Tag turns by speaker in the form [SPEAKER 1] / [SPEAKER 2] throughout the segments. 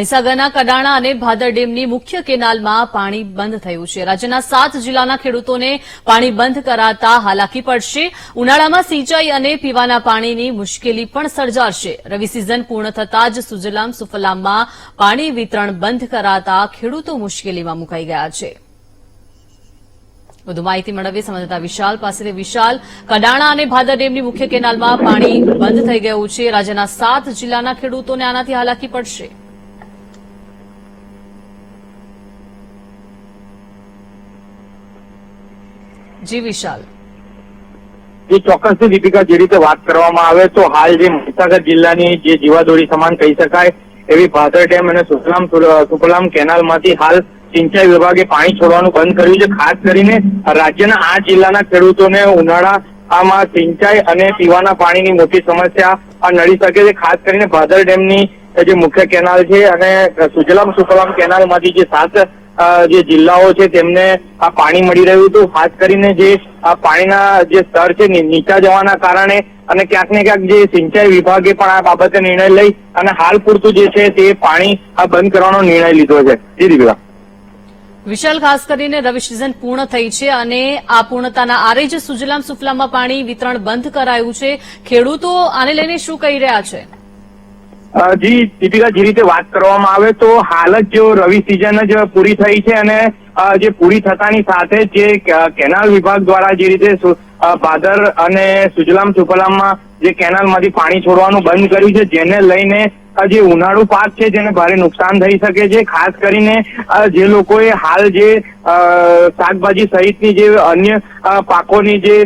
[SPEAKER 1] મહીસાગરના કડાણા અને ભાદર ડેમની મુખ્ય કેનાલમાં પાણી બંધ થયું છે. રાજ્યના 7 જિલ્લાના ખેડૂતોને પાણી બંધ કરાતા હાલાકી પડશે. ઉનાળામાં સિંચાઈ અને પીવાના પાણીની મુશ્કેલી પણ સર્જાશે. રવિ સિઝન પૂર્ણ થતાં જ સુજલામ સુફલામમાં પાણી વિતરણ બંધ કરાતા ખેડૂતો મુશ્કેલીમાં મુકાઈ ગયા છે. વધુ માહિતી મેળવીએ સંવાદદાતા વિશાલ પાસેથી. વિશાલ, કડાણા અને ભાદર ડેમની મુખ્ય કેનાલમાં પાણી બંધ થઈ ગયું છે. રાજ્યના 7 જિલ્લાના ખેડૂતોને આનાથી હાલાકી પડશે. જી વિશાલ.
[SPEAKER 2] ચોક્કસથી દીપિકા, જે રીતે વાત કરવામાં આવે તો હાલ જે મહીસાગર જિલ્લાની જે જીવાદોરી સમાન કહી શકાય એવી ભાદર ડેમ અને સુજલામ સુફલામ કેનાલમાંથી હાલ સિંચાઈ વિભાગે પાણી છોડવાનું બંધ કર્યું છે. ખાસ કરીને રાજ્યના 8 જિલ્લાના ખેડૂતોને ઉનાળામાં સિંચાઈ અને પીવાના પાણીની મોટી સમસ્યા નડી શકે છે. ખાસ કરીને ભાદર ડેમની જે મુખ્ય કેનાલ છે અને સુજલામ સુફલામ કેનાલમાંથી જે 7 જે જિલ્લાઓ છે તેમને આ પાણી મળી રહ્યું હતું. ખાસ કરીને જે પાણીના જે સ્તર છે નીચા જવાના કારણે અને ક્યાંક ને ક્યાંક જે સિંચાઈ વિભાગે પણ આ બાબતે નિર્ણય લઈ અને હાલ પૂરતું જે છે તે પાણી બંધ કરવાનો નિર્ણય લીધો છે. જી દીપિકા.
[SPEAKER 1] વિશાલ, ખાસ કરીને રવિ સિઝન પૂર્ણ થઈ છે અને આ પૂર્ણતાના આરે જ સુજલામ સુફલામમાં પાણી વિતરણ બંધ કરાયું છે. ખેડૂતો આને લઈને શું કહી રહ્યા છે?
[SPEAKER 2] જી દીપિકા, જે રીતે વાત કરવામાં આવે તો હાલ જ જો રવિ સિઝન જ પૂરી થઈ છે અને જે પૂરી થતાની સાથે જે કેનાલ વિભાગ દ્વારા જે રીતે ભાદર અને સુજલામ સુફલામમાં જે કેનાલમાંથી પાણી છોડવાનું બંધ કર્યું છે, જેને લઈને જે ઉનાળુ પાક છે જેને ભારે નુકસાન થઈ શકે છે. ખાસ કરીને જે લોકોએ હાલ જે શાકભાજી સહિતની જે અન્ય પાકોની જે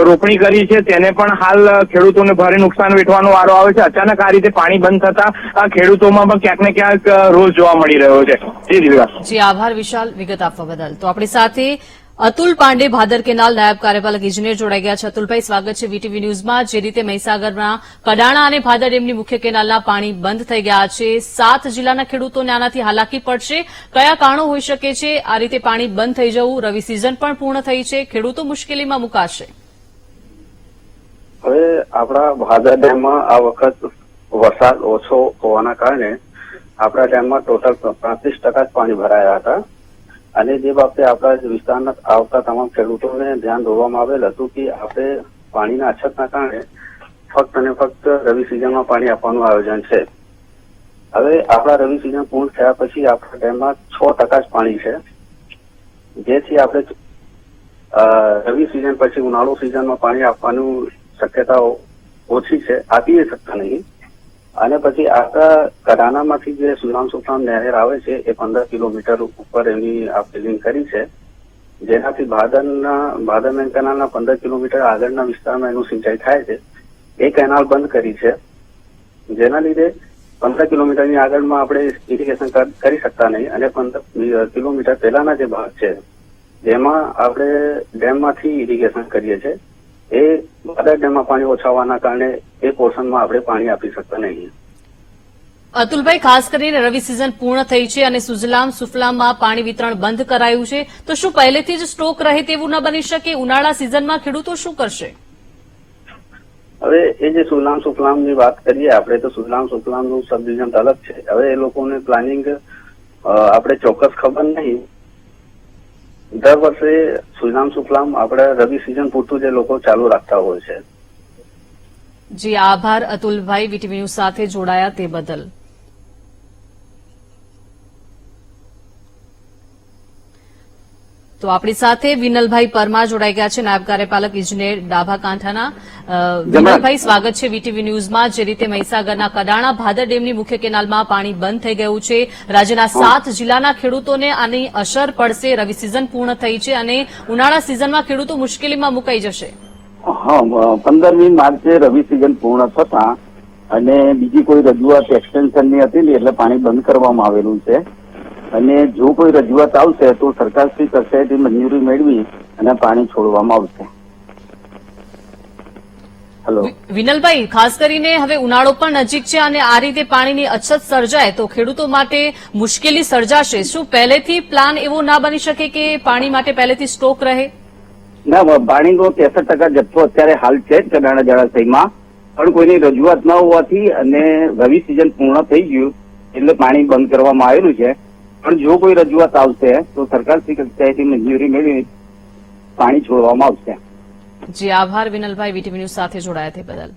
[SPEAKER 2] રોપણી કરી છે તેને પણ હાલ ખેડૂતોને ભારે નુકસાન વેઠવાનો વારો આવે છે. અચાનક આ રીતે પાણી બંધ થતા ખેડૂતોમાં પણ ક્યાંક ને ક્યાંક રોષ જોવા મળી રહ્યો છે.
[SPEAKER 1] જી આભાર વિશાલ, વિગત આપવા બદલ. તો આપણી સાથે અતુલ પાંડે, ભાદર કેનાલ નાયબ કાર્યપાલક ઇજનેર જોડાઈ ગયા છે. અતુલભાઈ, સ્વાગત છે વીટીવી ન્યૂઝમાં. જે રીતે મહીસાગરમાં કડાણા અને ભાદર ડેમની મુખ્ય કેનાલના પાણી બંધ થઈ ગયા છે, 7 જિલ્લાના ખેડૂતોને આનાથી હાલાકી પડશે. કયા કારણો હોઈ શકે છે આ રીતે પાણી બંધ થઈ જવું? રવિ સિઝન પણ પૂર્ણ થઈ છે, ખેડૂતો મુશ્કેલીમાં મુકાશે.
[SPEAKER 3] હવે આપણા ભાદર ડેમમાં આ વખત વરસાદ ઓછો હોવાના કારણે આપણા ડેમમાં ટોટલ 35% જ પાણી ભરાયા હતા અને જે બાબતે આપણા વિસ્તારના આવતા તમામ ખેડૂતોને ધ્યાન દોરવામાં આવેલ હતું કે આપણે પાણીના અછતના કારણે ફક્ત અને ફક્ત રવિ સિઝનમાં પાણી આપવાનું આયોજન છે. હવે આપણા રવિ સિઝન પૂર્ણ થયા પછી આપણા ડેમમાં 6% જ પાણી છે, જેથી આપણે રવિ સિઝન પછી ઉનાળુ સિઝનમાં પાણી આપવાનું શક્યતાઓ ઓછી છે, આપી શકતા નહીં. અને પછી આપણા કડાણામાંથી જે સુજલામ સુફલામ નહેર આવે છે એ 15 કિલોમીટર ઉપર એની આપણે લિંક કરી છે, જેનાથી ભાદર મેન કેનાલના 15 કિલોમીટર આગળના વિસ્તારમાં એનું સિંચાઈ થાય છે. એ કેનાલ બંધ કરી છે, જેના લીધે 15 કિલોમીટરની આગળમાં આપણે ઇરિગેશન કરી શકતા નહીં અને 15 કિલોમીટર પહેલાના જે ભાગ છે જેમાં આપણે ડેમમાંથી ઇરિગેશન કરીએ છીએ એ ભાદર ડેમમાં પાણી ઓછા હોવાના કારણે એ પોર્શનમાં આપણે પાણી આપી શકતા નહીં.
[SPEAKER 1] અતુલભાઈ, ખાસ કરીને રવિ સિઝન પૂર્ણ થઈ છે અને સુજલામ સુફલામમાં પાણી વિતરણ બંધ કરાયું છે, તો શું પહેલેથી જ સ્ટોક રહે તેવું ન બની શકે? ઉનાળા સિઝનમાં ખેડૂતો શું કરશે?
[SPEAKER 3] હવે એ જે સુજલામ સુફલામની વાત કરીએ આપણે તો સુજલામ સુફલામનું સબ ડિવિઝન અલગ છે. હવે એ લોકોને પ્લાનિંગ આપણે ચોક્કસ ખબર નહીં. દર વર્ષે સુજલામ સુફલામ આપણે રવિ સિઝન પૂરતું જે લોકો ચાલુ રાખતા હોય છે.
[SPEAKER 1] જી આભાર અતુલભાઈ, વીટીવી ન્યૂઝ સાથે જોડાયા તે બદલ. તો આપણી સાથે વિનલભાઈ પરમાર જોડાઈ ગયા છે, નાયબ કાર્યપાલક ઇજનેર ડાભા કાંઠાના. વિનલભાઈ, સ્વાગત છે વીટીવી ન્યૂઝમાં. જે રીતે મહીસાગરના કડાણા ભાદર ડેમની મુખ્ય કેનાલમાં પાણી બંધ થઈ ગયું છે, રાજ્યના 7 જિલ્લાના ખેડૂતોને આની અસર પડશે. રવિ સિઝન પૂર્ણ થઈ છે અને ઉનાળા સિઝનમાં ખેડૂતો મુશ્કેલીમાં મુકાઈ જશે.
[SPEAKER 4] હા, 15મી માર્ચે રવિ સિઝન પૂર્ણ થતા અને બીજી કોઈ રજૂઆત એક્સટેન્શનની હતી ને એટલે પાણી બંધ કરવામાં આવેલું છે અને જો કોઈ રજૂઆત આવશે તો સરકારશ્રી કક્ષાએથી મંજૂરી મેળવી અને પાણી છોડવામાં આવશે. હેલો
[SPEAKER 1] વિનલભાઈ, ખાસ કરીને હવે ઉનાળો પણ નજીક છે અને આ રીતે પાણીની અછત સર્જાય તો ખેડૂતો માટે મુશ્કેલી સર્જાશે. શું પહેલેથી પ્લાન એવો ના બની શકે કે પાણી માટે પહેલેથી સ્ટોક રહે?
[SPEAKER 4] ના, પાણીનો 63% જથ્થો અત્યારે હાલ છે કડાણા જળાશયમાં, પણ કોઈની રજૂઆત ન હોવાથી અને રવિ સિઝન પૂર્ણ થઈ ગયું એટલે પાણી બંધ કરવામાં આવેલું છે. પણ જો કોઈ રજૂઆત આવશે તો સરકારશ્રી કક્ષાએથી મંજૂરી મેળવી પાણી છોડવામાં આવશે.
[SPEAKER 1] જી આભાર વિનલભાઈ, વીટીવી ન્યૂઝ સાથે જોડાયા તે બદલ.